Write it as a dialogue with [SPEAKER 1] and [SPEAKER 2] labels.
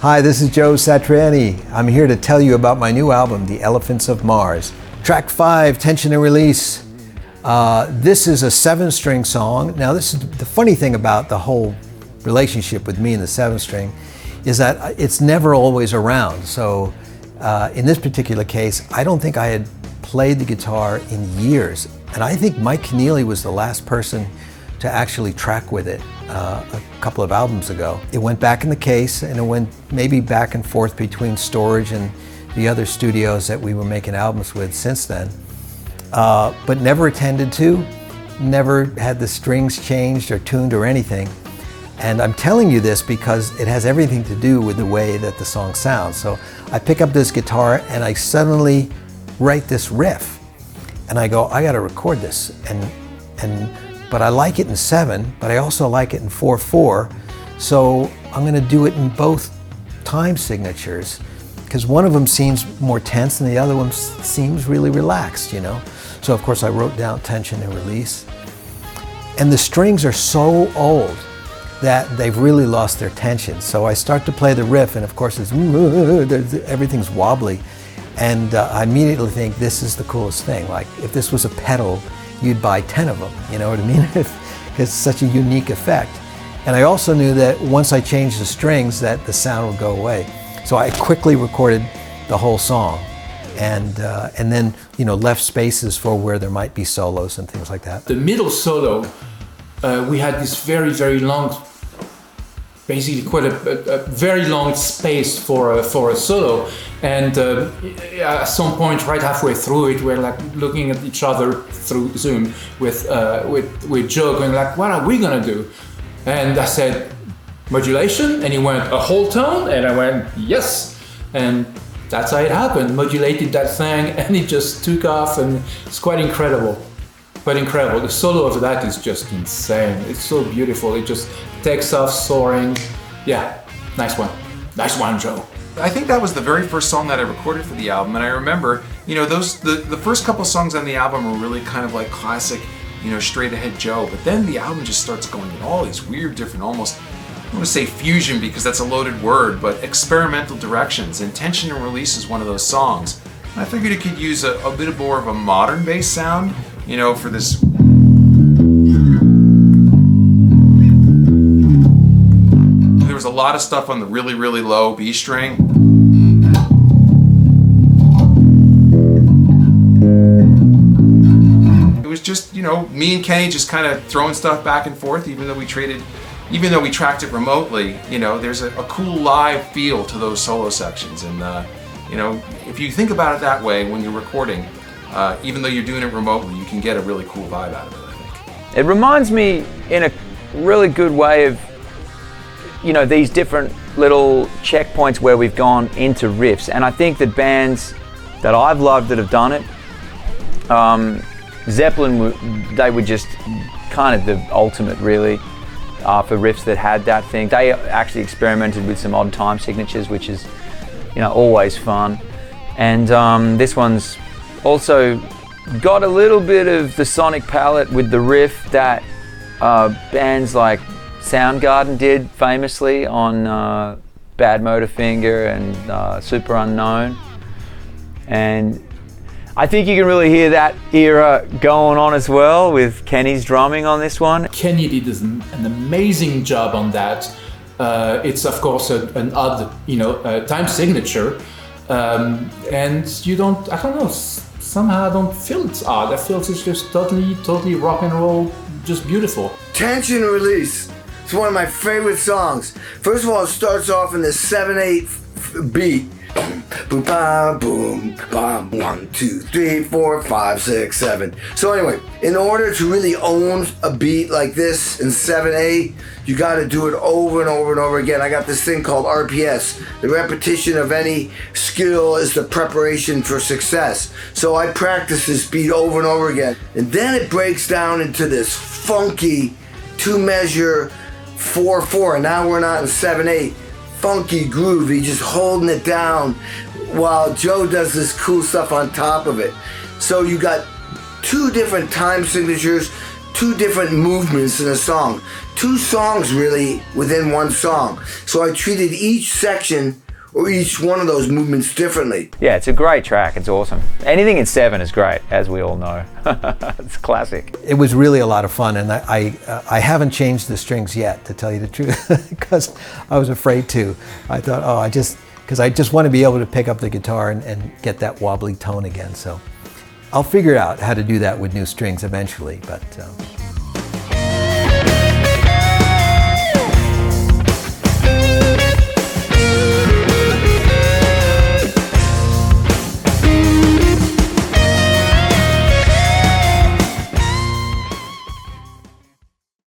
[SPEAKER 1] Hi, this is Joe Satriani. I'm here to tell you about my new album, The Elephants of Mars. Track 5, Tension and Release. This is a 7-string song. Now, this is the funny thing about the whole relationship with me and the 7-string is that it's never always around. So in this particular case, I don't think I had played the guitar in years. And I think Mike Keneally was the last person to actually track with it a couple of albums ago. It went back in the case, and it went maybe back and forth between storage and the other studios that we were making albums with since then. But never attended to, never had the strings changed or tuned or anything. And I'm telling you this because it has everything to do with the way that the song sounds. So I pick up this guitar and I suddenly write this riff. And I go, I gotta record this. But I like it in 7, but I also like it in 4/4. So I'm gonna do it in both time signatures, because one of them seems more tense and the other one seems really relaxed, you know? So of course I wrote down Tension and Release. And the strings are so old that they've really lost their tension. So I start to play the riff, and of course it's, everything's wobbly. And I immediately think this is the coolest thing. Like, if this was a pedal, you'd buy 10 of them, you know what I mean? It's such a unique effect. And I also knew that once I changed the strings that the sound would go away. So I quickly recorded the whole song and then, you know, left spaces for where there might be solos and things like that.
[SPEAKER 2] The middle solo, we had this very, very long, basically quite a very long space for a solo, and at some point right halfway through it we're like looking at each other through Zoom with Joe, going like, what are we gonna do? And I said, modulation, and he went, a whole tone, and I went, yes, and that's how it happened. Modulated that thing and it just took off, and it's quite incredible. Quite incredible. The solo of that is just insane. It's so beautiful. It just takes off soaring. Yeah, nice one. Nice one, Joe.
[SPEAKER 3] I think that was the very first song that I recorded for the album, and I remember, you know, the first couple songs on the album were really kind of like classic, you know, straight ahead Joe, but then the album just starts going in all these weird different, almost, I don't want to say fusion because that's a loaded word, but experimental directions, and Tension and Release is one of those songs. And I figured it could use a bit more of a modern bass sound, you know, for this. There was a lot of stuff on the really, really low B string. It was just, you know, me and Kenny just kind of throwing stuff back and forth, even though we tracked it remotely. You know, there's a cool live feel to those solo sections, and you know, if you think about it that way when you're recording, even though you're doing it remotely, you can get a really cool vibe out of it, I think.
[SPEAKER 4] It reminds me in a really good way of, you know, these different little checkpoints where we've gone into riffs. And I think that bands that I've loved that have done it, Zeppelin, they were just kind of the ultimate, really, for riffs that had that thing. They actually experimented with some odd time signatures, which is, you know, always fun. And this one's also got a little bit of the sonic palette with the riff that bands like Soundgarden did famously on Bad Motorfinger and Super Unknown. And I think you can really hear that era going on as well with Kenny's drumming on this one.
[SPEAKER 2] Kenny did an amazing job on that. It's of course an odd, you know, time signature, and you don't, I don't know, somehow I don't feel it's odd. I feel it's just totally rock and roll, just beautiful.
[SPEAKER 5] Tension and Release. It's one of my favorite songs. First of all, it starts off in the 7/8 beat. Boom, bam, boom, bam, 1, 2, 3, 4, 5, 6, 7. So anyway, in order to really own a beat like this in 7/8, you got to do it over and over and over again. I got this thing called RPS. The repetition of any skill is the preparation for success. So I practice this beat over and over again. And then it breaks down into this funky 2-measure 4/4. And now we're not in 7/8. Funky groovy, just holding it down while Joe does this cool stuff on top of it. So you got 2 different time signatures, 2 different movements in a song. 2 songs really within one song. So I treated each section or each one of those movements differently.
[SPEAKER 4] Yeah, it's a great track. It's awesome. Anything in 7 is great, as we all know. It's classic.
[SPEAKER 1] It was really a lot of fun, and I haven't changed the strings yet, to tell you the truth, because I was afraid to. I thought, because I just want to be able to pick up the guitar and get that wobbly tone again. So I'll figure out how to do that with new strings eventually, but